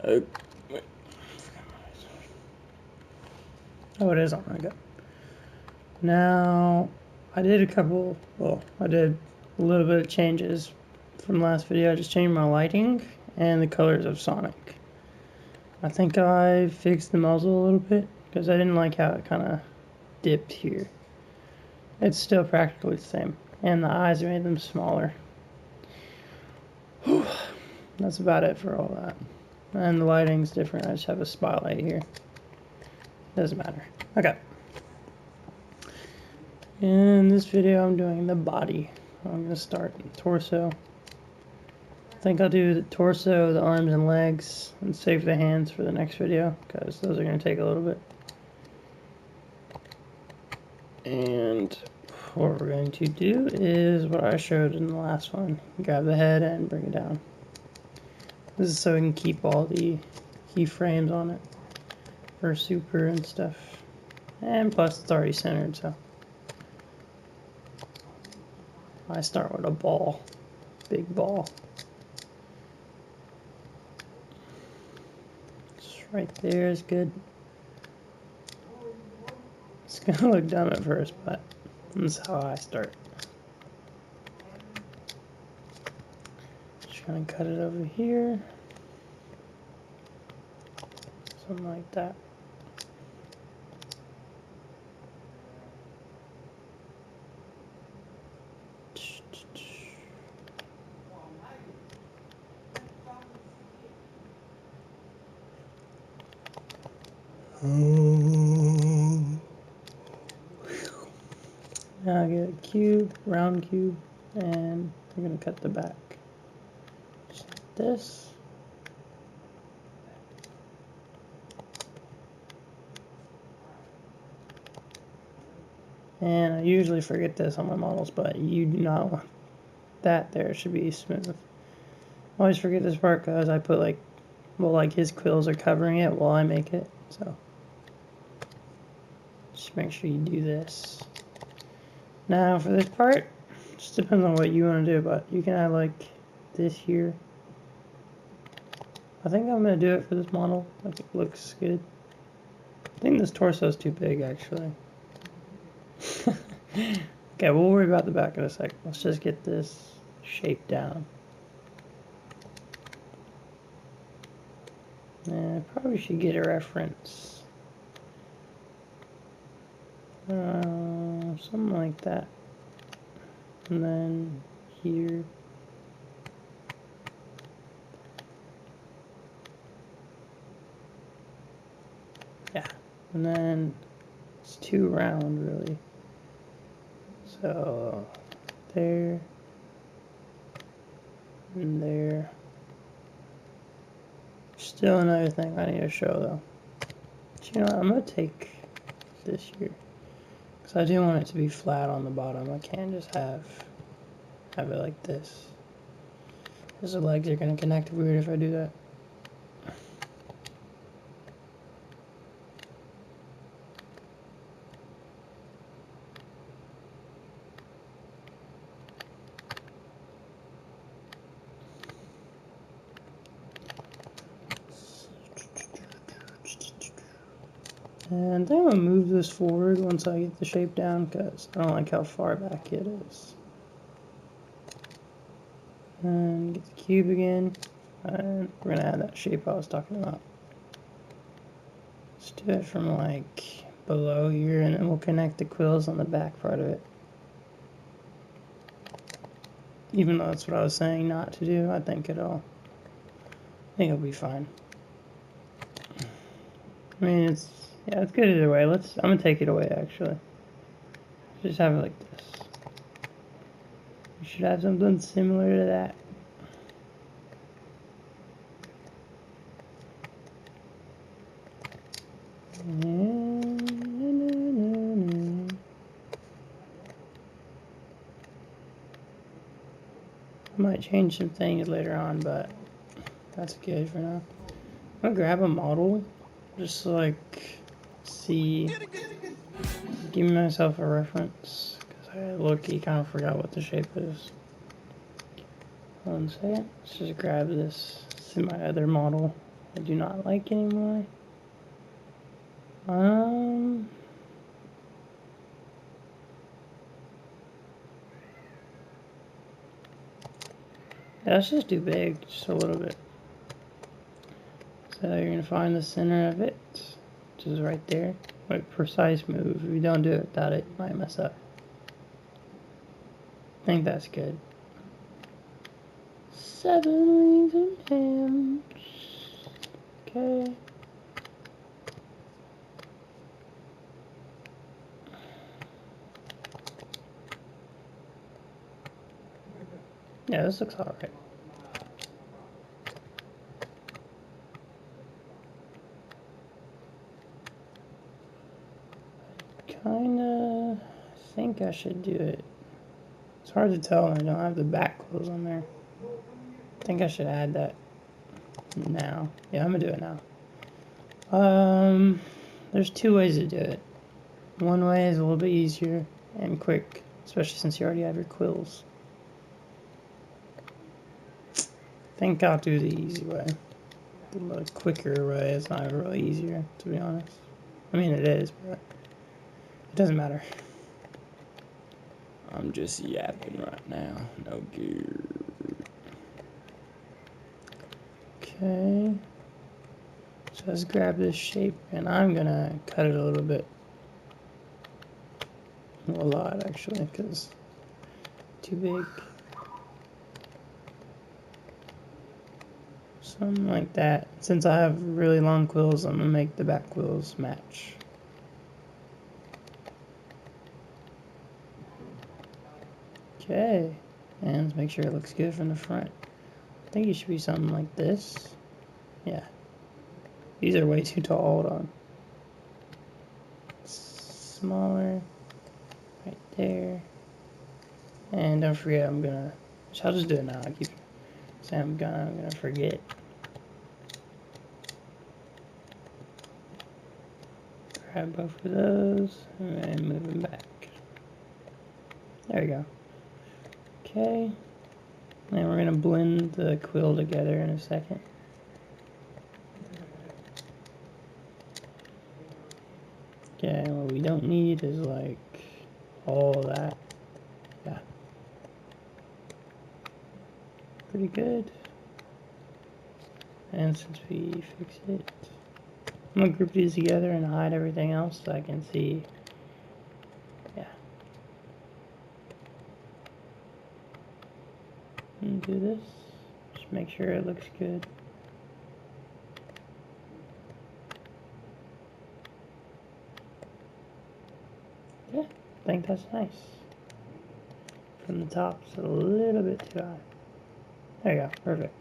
Oh, oh, it is on. Okay. Now, I did I did a little bit of changes from last video. I just changed my lighting and the colors of Sonic. I think I fixed the muzzle a little bit because I didn't like how it kind of dipped here. It's still practically the same. And the eyes made them smaller. Whew. That's about it for all that. And the lighting's different. I just have a spotlight here. Doesn't matter. Okay. In this video, I'm doing the body. I'm going to start torso. I think I'll do the torso, the arms and legs, and save the hands for the next video, because those are going to take a little bit. And what we're going to do is what I showed in the last one. Grab the head and bring it down. This is so we can keep all the keyframes on it for super and stuff. And plus it's already centered, so. I start with a ball. Big ball. Just right there is good. It's gonna look dumb at first, but that's how I start. Just gonna cut it over here. Something like that. Now I get a cube, round cube, and I'm going to cut the back. Just like this. And I usually forget this on my models, but you do not want that there. It should be smooth. I always forget this part because I put like his quills are covering it while I make it, so just make sure you do this. Now for this part, just depends on what you want to do, but you can add like this here. I think I'm going to do it for this model, like it looks good. I think this torso is too big actually. Okay, we'll worry about the back in a sec. Let's just get this shape down. And I probably should get a reference. Something like that. And then here. Yeah. And then it's too round really. So there and there. Still another thing I need to show though. But you know what, I'm gonna take this here. Because I do want it to be flat on the bottom. I can't just have it like this. Because the legs are gonna connect weird if I do that. And I think I'm going to move this forward once I get the shape down because I don't like how far back it is. And get the cube again. And we're going to add that shape I was talking about. Let's do it from like below here and then we'll connect the quills on the back part of it. Even though that's what I was saying not to do, I think it'll be fine. I mean, yeah, it's good either way. I'm gonna take it away actually. Just have it like this. You should have something similar to that. I might change some things later on, but that's good for now. I'm gonna grab a model, just like give myself a reference, because I low-key kind of forgot what the shape is. 1 second, let's just grab this. See my other model I do not like anymore. Yeah, let's just do big, just a little bit. So you're gonna find the center of it, which is right there. Like precise move. If you don't do it without it, you might mess up. I think that's good. 7 wings and hams. Okay. Yeah, this looks alright. Kinda think I should do it. It's hard to tell when I don't have the back close on there. I think I should add that now. Yeah, I'm gonna do it now. There's 2 ways to do it. One way is a little bit easier and quick, especially since you already have your quills. I think I'll do the easy way. The quicker way is not really easier, to be honest. I mean, it is, but it doesn't matter. I'm just yapping right now. No gear. Okay. So let's grab this shape, and I'm gonna cut it a little bit. A lot, actually, because too big. Something like that. Since I have really long quills, I'm gonna make the back quills match. Okay, and let's make sure it looks good from the front. I think it should be something like this. Yeah. These are way too tall, hold on. Smaller. Right there. And don't forget, I'll just do it now. I keep saying I'm gonna forget. Grab both of those and move them back. There we go. Okay. And we're gonna blend the quill together in a second. Okay, what we don't need is like all that. Yeah. Pretty good. And since we fixed it, I'm gonna group these together and hide everything else so I can see. Yeah. And do this. Just make sure it looks good. Yeah, I think that's nice. From the top, it's a little bit too high. There you go, perfect.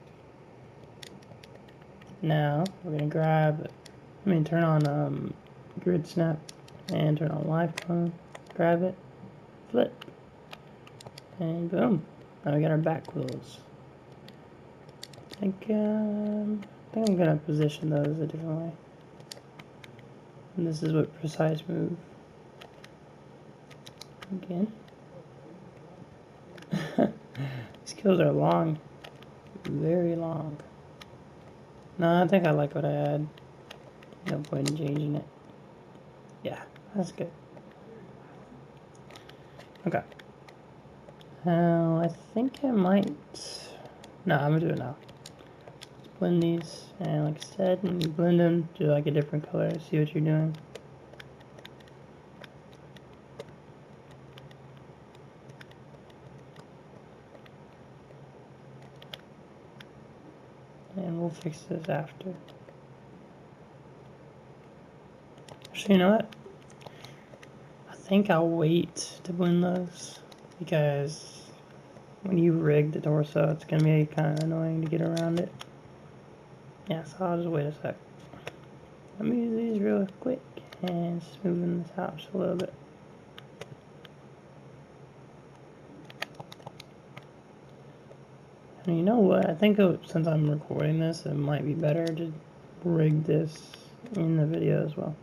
Now we're gonna turn on grid snap and turn on live clone. Grab it, flip, and boom. Now we got our back quills. I think I'm gonna position those a different way. And this is what precise move. Again. These quills are long, very long. No, I think I like what I had. No point in changing it. Yeah, that's good. Okay. Now, I think I might... No, I'm gonna do it now. Let's blend these, and like I said, when you blend them, do like a different color, see what you're doing. And we'll fix this after. Actually, you know what? I think I'll wait to blend those, because when you rig the torso, it's going to be kind of annoying to get around it. Yeah, so I'll just wait a sec. Let me use these real quick and smoothing this out just a little bit. And you know what? I think since I'm recording this, it might be better to rig this in the video as well.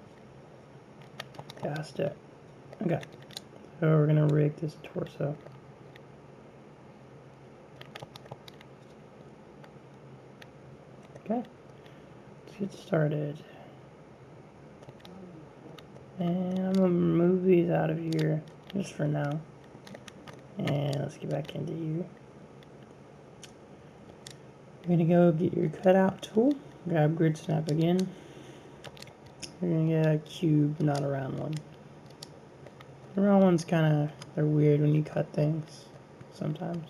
Yeah, let's do it. Okay. So we're going to rig this torso. Okay. get started. And I'm gonna remove these out of here just for now. And let's get back into here. You're gonna go get your cutout tool, grab grid snap again. You're gonna get a cube, not a round one. The round ones they're weird when you cut things sometimes.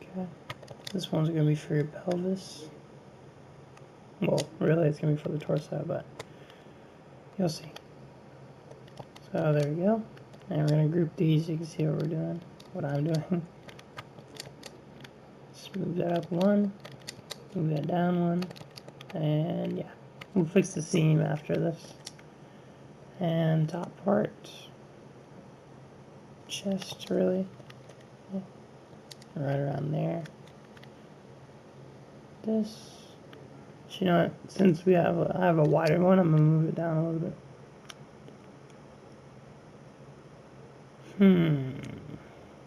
Okay, this one's gonna be for your pelvis. Well, really it's gonna be for the torso, but you'll see. So there we go. And we're gonna group these so you can see what we're doing, what I'm doing. Just move that up one, move that down one, and yeah. We'll fix the seam after this. And top part. Chest, really. Yeah. Right around there. This. You know what? Since I have a wider one, I'm gonna move it down a little bit.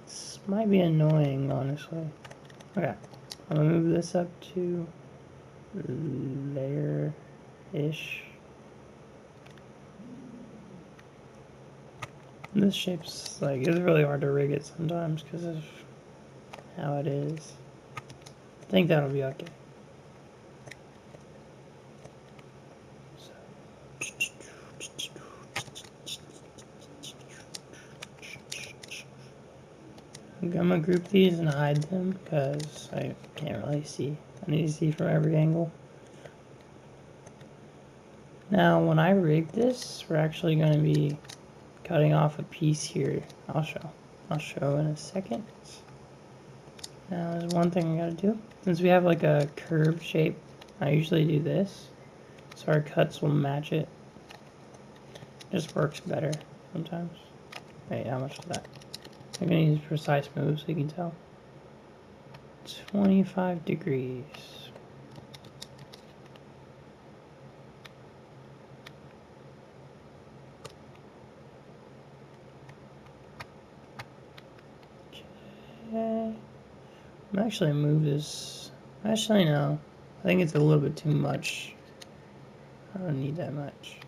This might be annoying, honestly. Okay, I'm gonna move this up to there-ish. This shape's it's really hard to rig it sometimes because of how it is. I think that'll be okay. I'm gonna group these and hide them because I can't really see. I need to see from every angle. Now, when I rig this, we're actually going to be cutting off a piece here. I'll show in a second. Now, there's one thing I gotta do. Since we have like a curved shape, I usually do this, so our cuts will match it. Just works better sometimes. Wait, how much is that? I'm gonna use precise moves so you can tell. 25 degrees. Okay. I'm actually move this. Actually, no. I think it's a little bit too much. I don't need that much.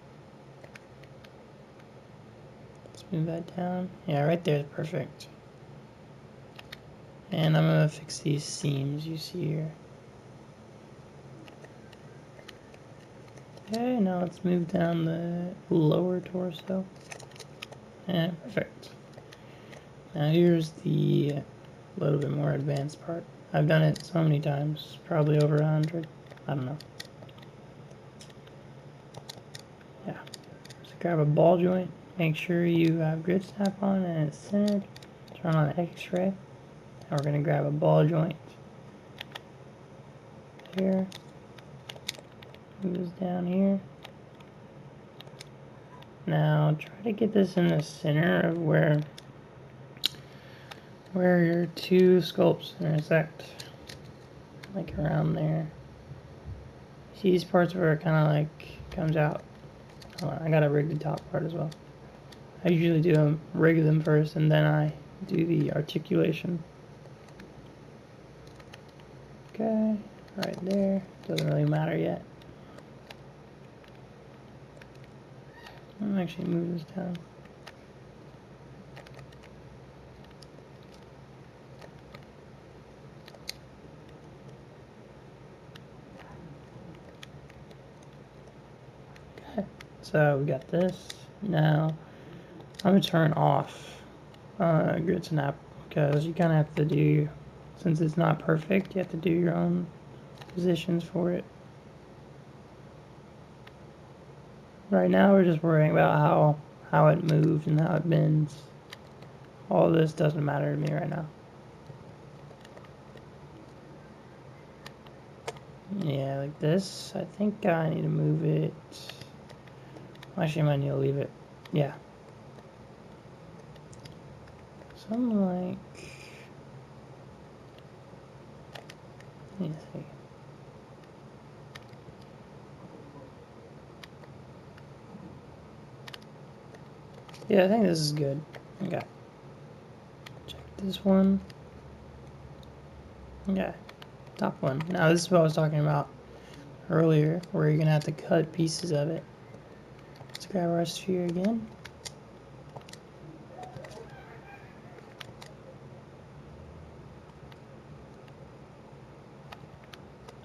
Move that down. Yeah, right there is perfect. And I'm gonna fix these seams you see here. Okay, now let's move down the lower torso. And perfect. Now here's the little bit more advanced part. I've done it so many times, probably over 100. I don't know. Yeah. So grab a ball joint. Make sure you have grid snap on and it's centered. Turn on X-ray. And we're going to grab a ball joint here. Move this down here. Now try to get this in the center of where your two sculpts intersect. Like around there. See these parts where it kind of comes out. Hold on, I gotta rig the top part as well. I usually rig them first and then I do the articulation. Okay, right there. Doesn't really matter yet. I'm gonna actually move this down. Okay, so we got this. Now I'm gonna turn off grid snap because you kind of have to do, since it's not perfect, you have to do your own positions for it. Right now we're just worrying about how it moves and how it bends. All this doesn't matter to me right now. Yeah, like this. I think I need to move it. Actually, I might need to leave it. Yeah. Something like. Let me see. Yeah, I think this is good. Okay. Check this one. Okay. top one. Now this is what I was talking about earlier, where you're gonna have to cut pieces of it. Let's grab our sphere again.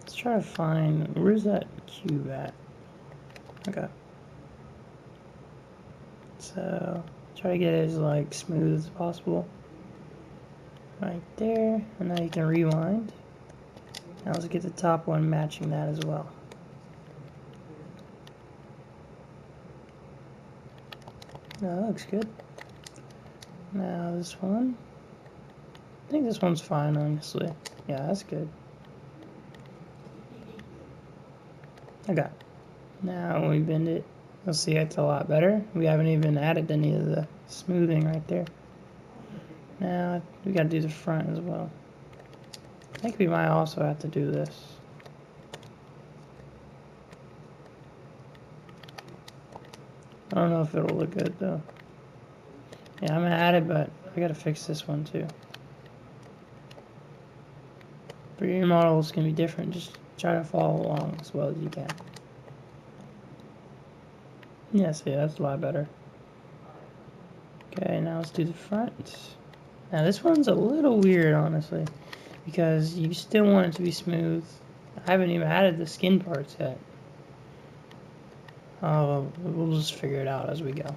Let's try to find, where's that cube at? Okay. So try to get it as like smooth as possible. Right there, and now you can rewind. Now let's get the top one matching that as well. No, that looks good. Now this one. I think this one's fine, honestly. Yeah, that's good. Okay. Now when we bend it, you'll see it's a lot better. We haven't even added any of the smoothing right there. Now we gotta do the front as well. I think we might also have to do this. I don't know if it'll look good though. Yeah, I'm gonna add it, but I gotta fix this one too. For your model, it's gonna be different. Just try to follow along as well as you can. Yeah, see, that's a lot better. Okay, now let's do the front. Now this one's a little weird, honestly, because you still want it to be smooth. I haven't even added the skin parts yet. We'll just figure it out as we go.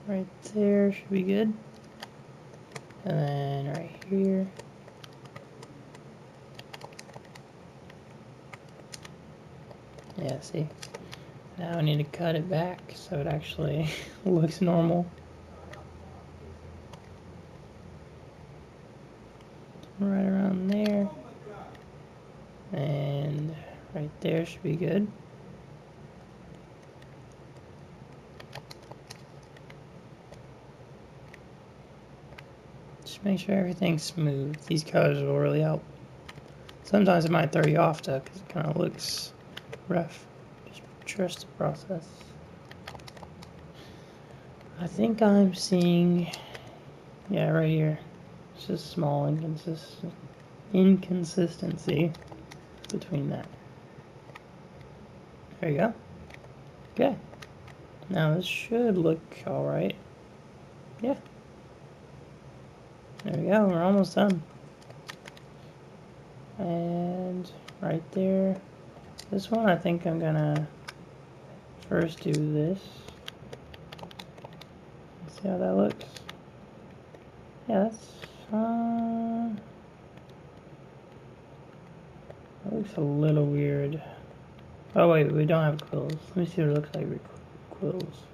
Right there should be good. And then right here. Yeah, see? Now I need to cut it back so it actually looks normal. Right around there. And right there should be good. Just make sure everything's smooth. These colors will really help. Sometimes it might throw you off though, because it kind of looks rough. Just trust the process. I think I'm seeing, yeah, right here. It's just small inconsistency between that. There you go. Okay. Now this should look alright. Yeah. There we go, we're almost done. And right there. This one I think I'm gonna first do this. See how that looks? Yeah, that's that looks a little weird. Oh wait, we don't have quills. Let me see what it looks like with quills.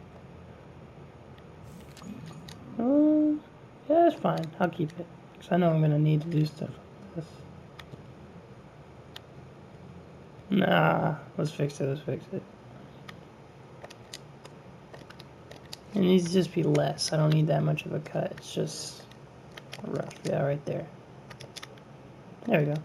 Yeah, that's fine. I'll keep it. Because I know I'm going to need to do stuff like this. Nah, let's fix it, let's fix it. It needs to just be less. I don't need that much of a cut. It's just rough. Yeah, right there. There we go.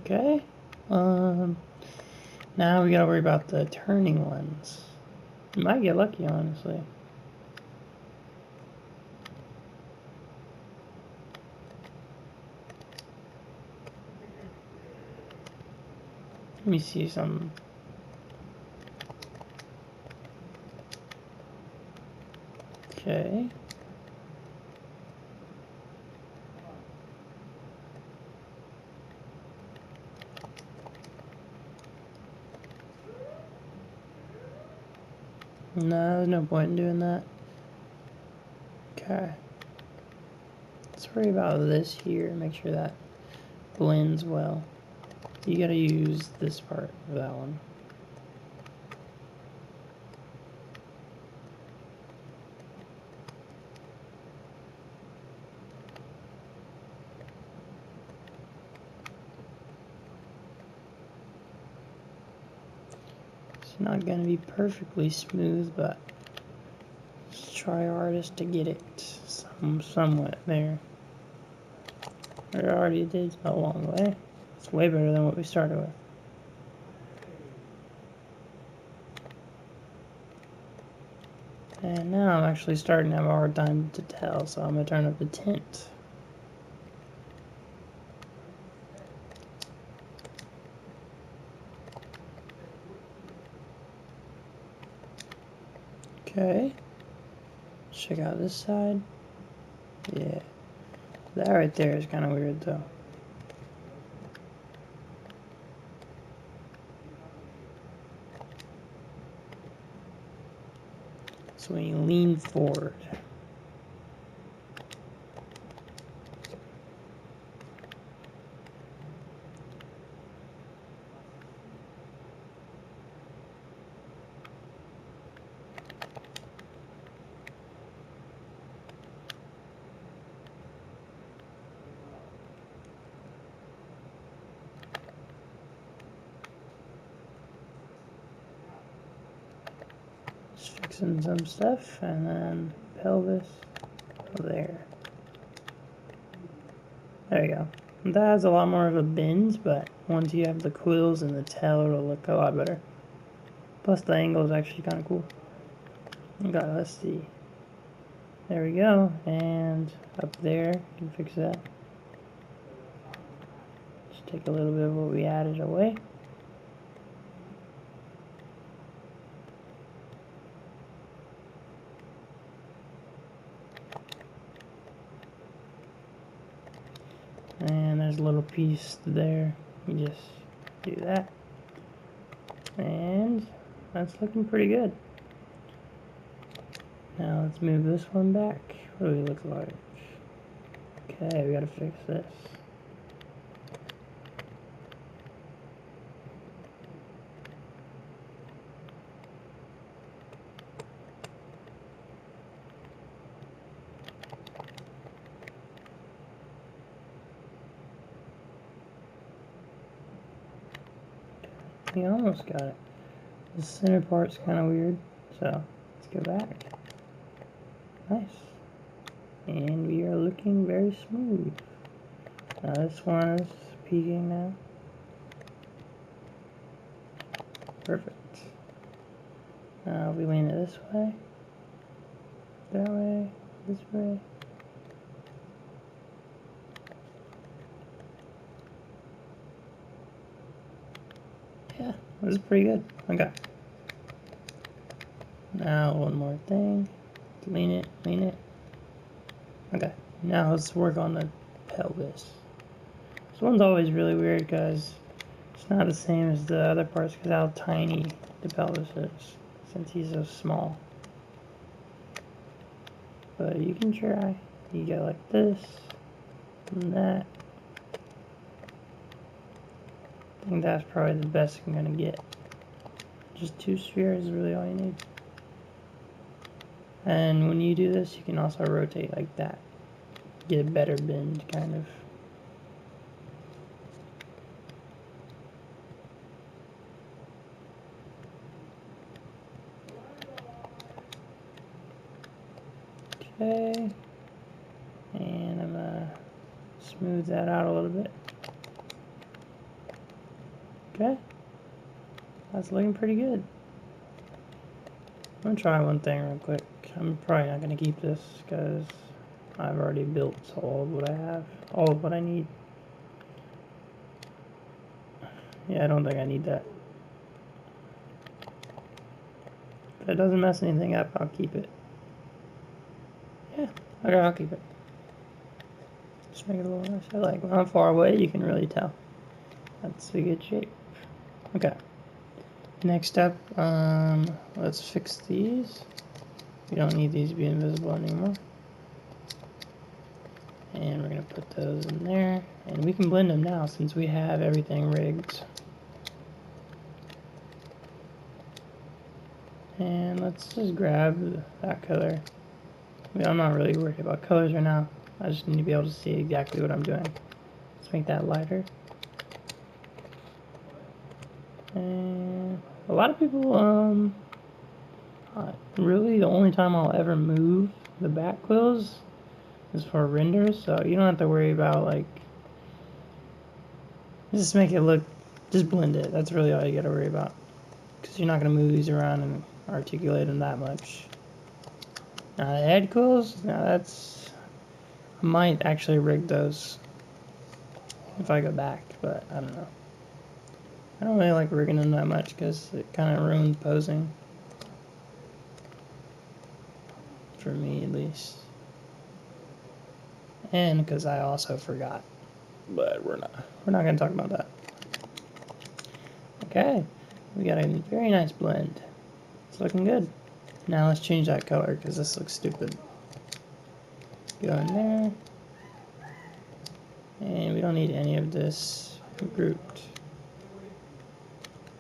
Okay. Now we gotta worry about the turning ones. You might get lucky, honestly. Let me see some. Okay. No, there's no point in doing that. Okay. Let's worry about this here. Make sure that blends well. You gotta use this part of that one. It's not gonna be perfectly smooth, but let's try our hardest to get it somewhat there. It already did a long way. It's way better than what we started with. And now I'm actually starting to have a hard time to tell, so I'm going to turn up the tint. Okay. Check out this side. Yeah. That right there is kind of weird though. So when you lean forward, just fixing some stuff, and then pelvis there. There you go. That has a lot more of a bend, but once you have the quills and the tail, it'll look a lot better. Plus the angle is actually kind of cool. Okay, let's see. There we go, and up there, you can fix that. Just take a little bit of what we added away. And there's a little piece there. You just do that. And that's looking pretty good. Now let's move this one back. What do we look like? Okay, we gotta fix this. We almost got it. The center part's kind of weird, so let's go back. Nice. And we are looking very smooth. Now this one is peeking now. Perfect. Now we lean it this way, that way, this way. Yeah, this is pretty good. Okay. Now one more thing. Lean it, lean it. Okay. Now let's work on the pelvis. This one's always really weird because it's not the same as the other parts because how tiny the pelvis is since he's so small. But you can try. You go like this and that. I think that's probably the best I'm gonna get. Just 2 spheres is really all you need. And when you do this, you can also rotate like that. Get a better bend, kind of. Okay. And I'm gonna smooth that out a little bit. Okay. That's looking pretty good. I'm gonna try one thing real quick. I'm probably not gonna keep this because I've already built all of what I have, all of what I need. Yeah, I don't think I need that. If it doesn't mess anything up, I'll keep it. Yeah, okay, I'll keep it. Just make it a little nicer. Like when I'm far away, you can really tell. That's a good shape. Okay. Next up, let's fix these. We don't need these to be invisible anymore. And we're going to put those in there. And we can blend them now since we have everything rigged. And let's just grab that color. I mean, I'm not really worried about colors right now. I just need to be able to see exactly what I'm doing. Let's make that lighter. And a lot of people, really the only time I'll ever move the back quills is for renders, so you don't have to worry about like Just make it look, just blend it. That's really all you gotta worry about. Because you're not gonna move these around and articulate them that much. Now the head quills, now that's, I might actually rig those if I go back, but I don't know. I don't really like rigging them that much because it kind of ruins posing. For me, at least. And because I also forgot. But we're not going to talk about that. Okay. We got a very nice blend. It's looking good. Now let's change that color because this looks stupid. Go in there. And we don't need any of this grouped.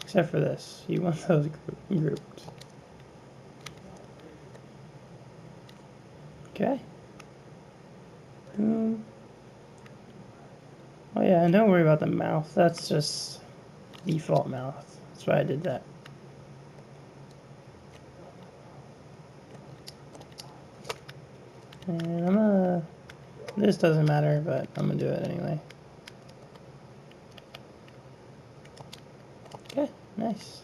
Except for this. You want those grouped. Okay. Boom. Oh yeah, and don't worry about the mouth. That's just default mouth. That's why I did that. And I'm gonna... This doesn't matter, but I'm gonna do it anyway. Okay, nice.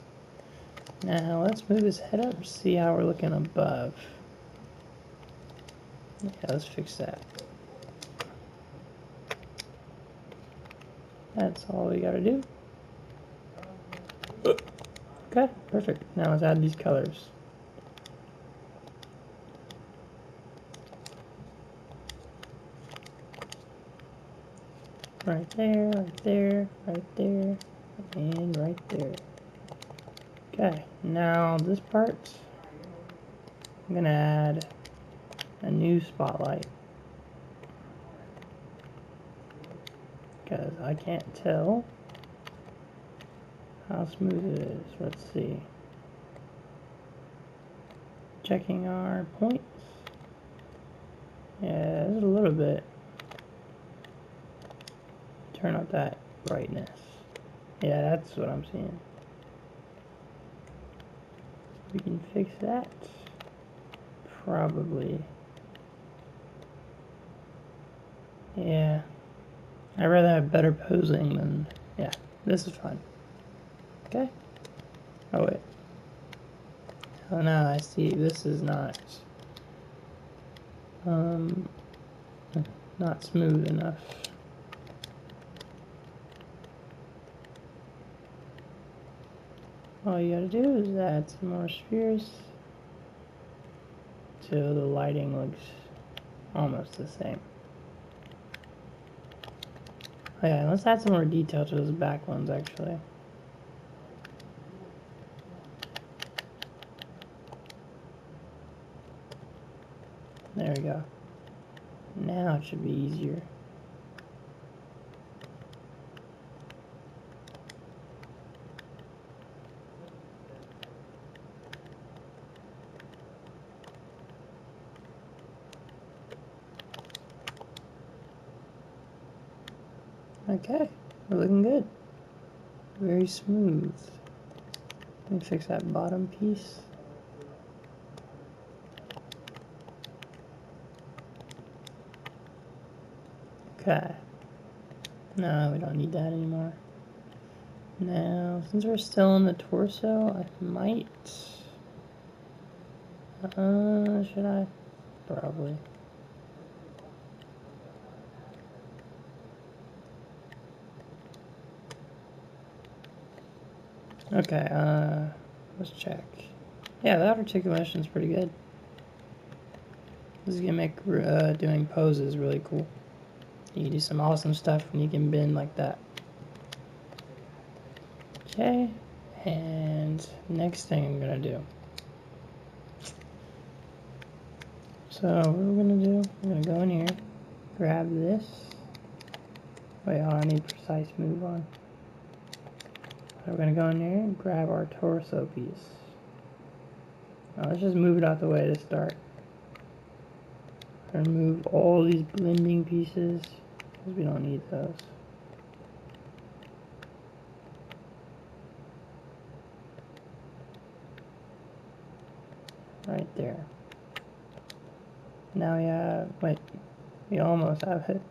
Now let's move his head up, see how we're looking above. Yeah, let's fix that. That's all we gotta do. Okay, perfect. Now let's add these colors. Right there, right there, right there, and right there. Okay, now this part, I'm gonna add a new spotlight. Because I can't tell how smooth it is. Let's see. Checking our points. Yeah, there's a little bit. Turn up that brightness. Yeah, that's what I'm seeing. We can fix that. Probably. Yeah. I'd rather have better posing than... Yeah, this is fine. Okay. Oh, wait. Oh, no, I see. This is not... not smooth enough. All you gotta do is add some more spheres till the lighting looks almost the same. Oh yeah, let's add some more detail to those back ones actually. There we go. Now it should be easier. Okay, we're looking good. Very smooth. Let me fix that bottom piece. Okay. No, we don't need that anymore. Now, since we're still in the torso, I might... should I? Probably. Okay, let's check. Yeah, that articulation's pretty good. This is gonna make doing poses really cool. You can do some awesome stuff when you can bend like that. Okay, and next thing I'm gonna do. So what we're gonna do, I'm gonna go in here, grab this. Wait, oh, I need precise move on. So we're gonna go in there and grab our torso piece. Now let's just move it out the way to start. Remove all these blending pieces because we don't need those. Right there. Now we have, wait, we almost have it.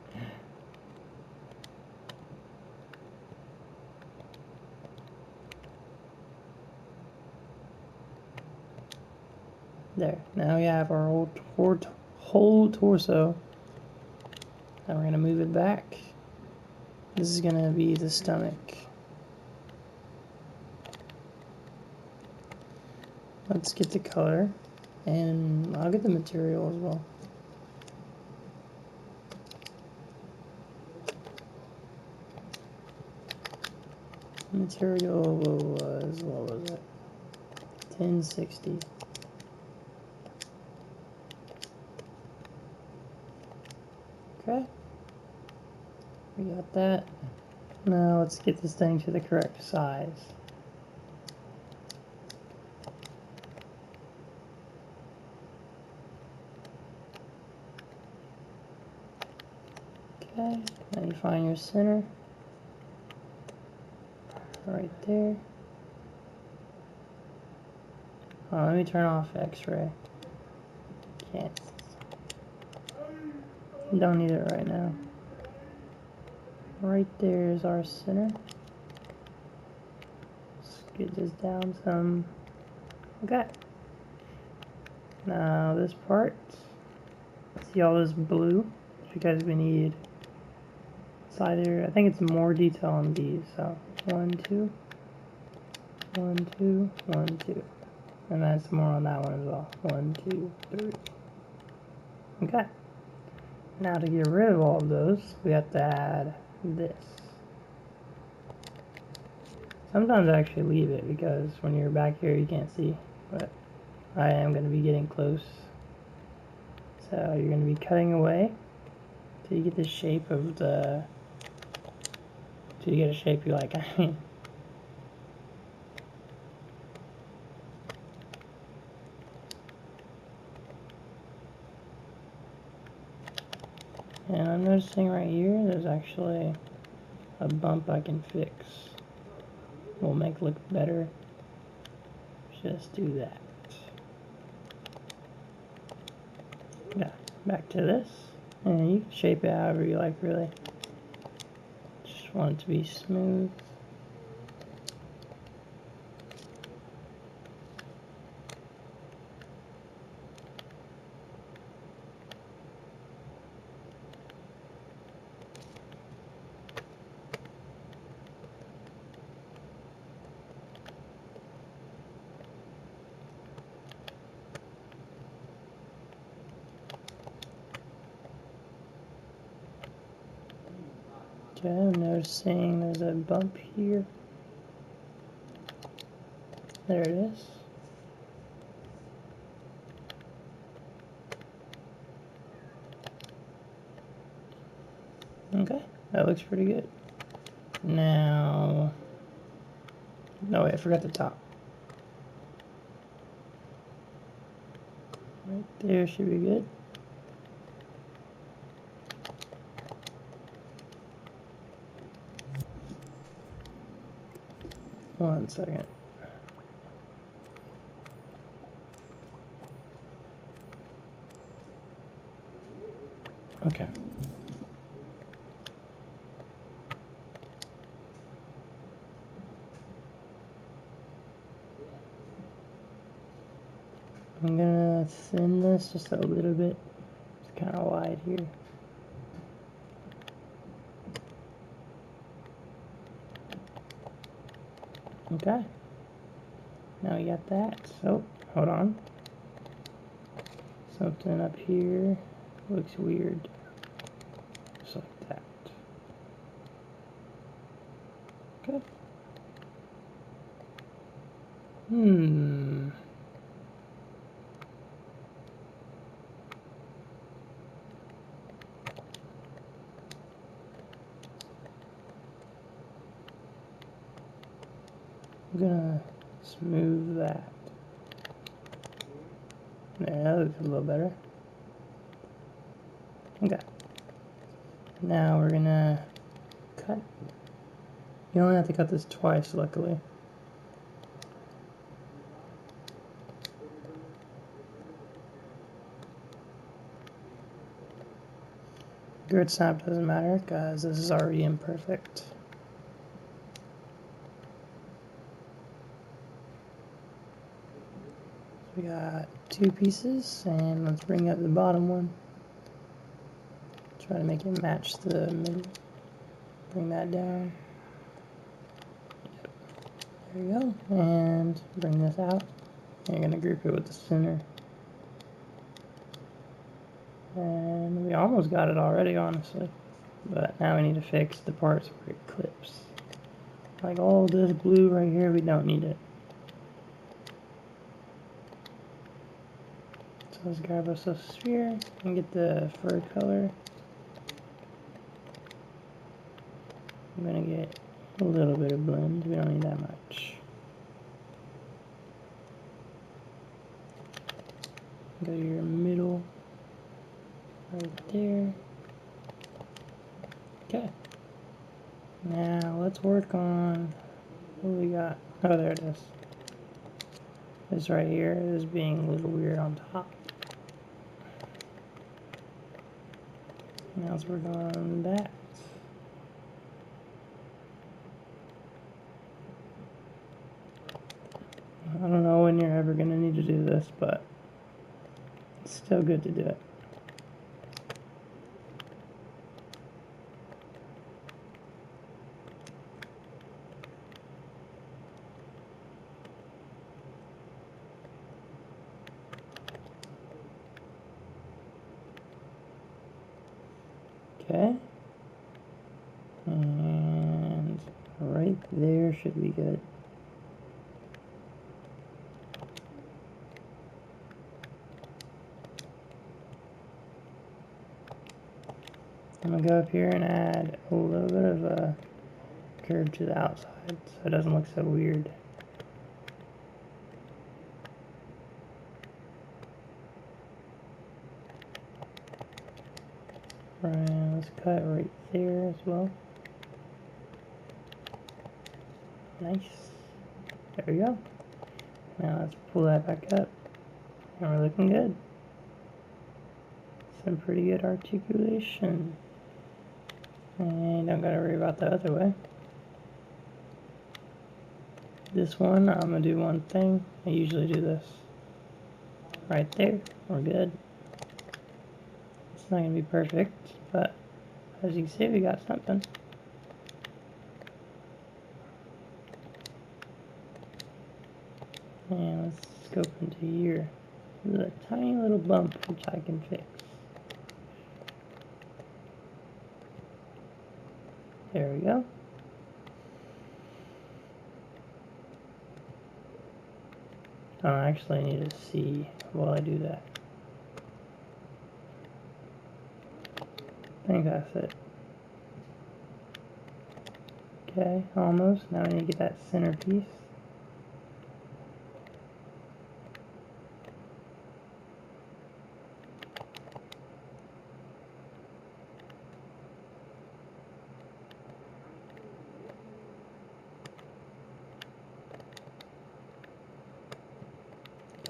There. Now we have our whole torso. Now we're going to move it back. This is going to be the stomach. Let's get the color, and I'll get the material as well. Material was, what was it? 1060. Okay. We got that. Now let's get this thing to the correct size. Okay, now you find your center. Right there. Oh, let me turn off X-ray. Can't. Don't need it right now. Right there is our center. Let's get this down some. Okay. Now this part. See all this blue? Because we need. It's either, I think it's more detail on these. So 1, 2, 1, 2, 1, 2. And that's more on that one as well. 1, 2, 3. Okay. Now to get rid of all of those, we have to add this. Sometimes I actually leave it because when you're back here you can't see. But I am going to be getting close. So you're going to be cutting away till you get the shape of the... till you get a shape you like. And I'm noticing right here, there's actually a bump I can fix. Will make it look better. Just do that. Yeah, back to this. And you can shape it however you like, really. Just want it to be smooth. Okay, I'm noticing there's a bump here. There it is. Okay, that looks pretty good. Now, no wait, I forgot the top. Right there should be good. One second. Okay. I'm gonna thin this just a little bit. It's kind of wide here. Okay. Now we got that. So, hold on. Something up here looks weird. Just like that. Okay. I'm gonna smooth that. There, that looks a little better. Okay. Now we're gonna cut. You only have to cut this twice, luckily. Grid snap doesn't matter because this is already imperfect. we got 2 pieces, and let's bring up the bottom one. Try to make it match the middle. Bring that down. Yep. There we go. And bring this out. And you're going to group it with the center. And we almost got it already, honestly. But now we need to fix the parts where it clips. Like all this glue right here, we don't need it. So let's grab us a sphere and get the fur color. I'm gonna get a little bit of blend, we don't need that much. Go to your middle, right there. Okay. Now let's work on what we got. Oh, there it is. This right here is being a little weird on top. Now let's work on that. I don't know when you're ever going to need to do this, but it's still good to do it. Okay. And right there should be good. I'm going to go up here and add a little bit of a curve to the outside so it doesn't look so weird. Right, let's cut right there as well. Nice. There we go. Now let's pull that back up. And we're looking good. Some pretty good articulation. And don't gotta worry about the other way. This one, I'm gonna do one thing. I usually do this. Right there. We're good. It's not gonna be perfect, but as you can see, we got something. And let's scope into here. There's a tiny little bump which I can fix. There we go. Oh, actually I need to see while I do that. I think that's it. Okay, almost. Now I need to get that center piece.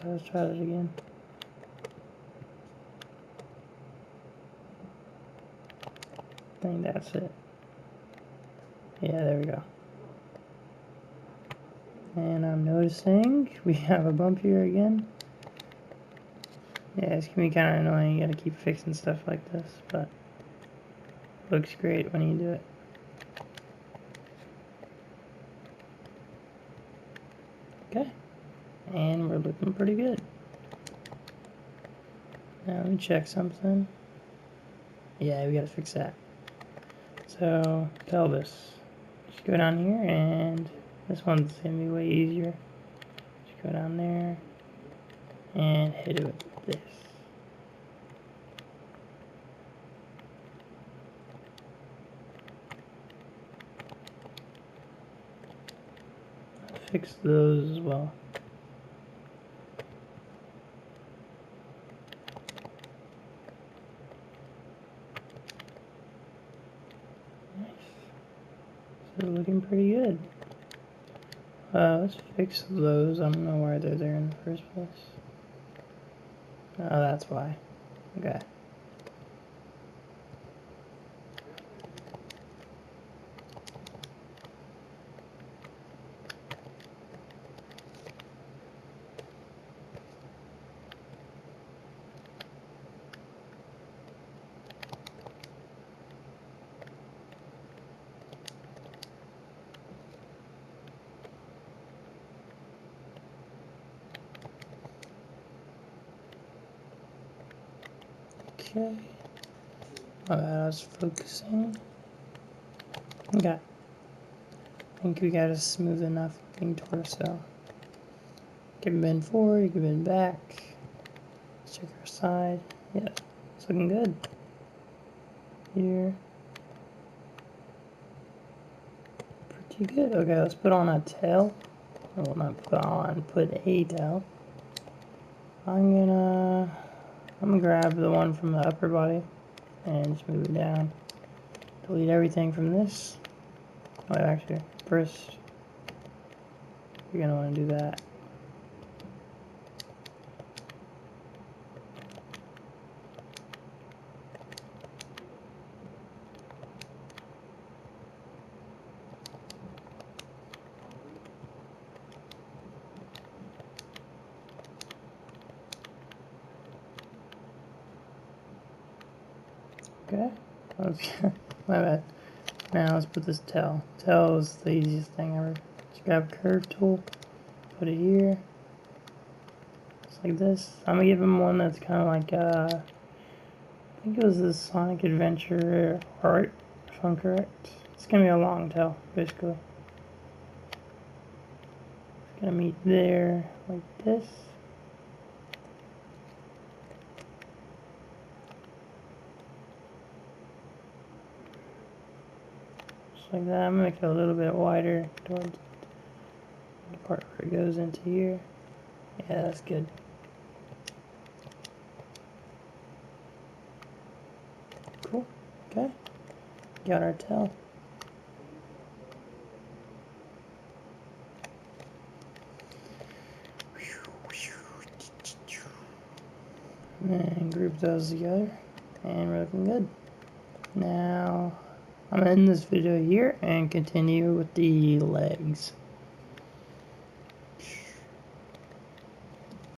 Let's try that again. I think that's it. Yeah, there we go. And I'm noticing we have a bump here again. Yeah, it's gonna be kind of annoying. You gotta keep fixing stuff like this, but it looks great when you do it. Okay. And we're looking pretty good. Now let me check something. Yeah, we gotta fix that. So, pelvis. Just go down here, and this one's gonna be way easier. Just go down there and hit it with this. Fix those as well. So looking pretty good. Let's fix those. I don't know why they're there in the first place. Oh, that's why. Okay. Okay. My bad, I was focusing. Okay. I think we got a smooth enough looking torso. You can bend forward, you can bend back. Let's check our side. Yeah, it's looking good. Here. Pretty good. Okay, let's put on a tail. Well, not put on, put a tail. I'm gonna grab the one from the upper body and just move it down. Delete everything from this. Oh, actually, first, you're gonna want to do that. Okay, my bad. Now let's put this tail. Tail is the easiest thing ever. Just grab a curve tool, put it here, just like this. I'm gonna give him one that's kind of like, I think it was the Sonic Adventure art, if I'm correct. It's gonna be a long tail, basically. It's gonna meet there, like this. Like that. I'm gonna make it a little bit wider towards the part where it goes into here. Yeah, that's good. Cool. Okay. Got our tail. And group those together. And we're looking good. Now, I'm gonna end this video here and continue with the legs.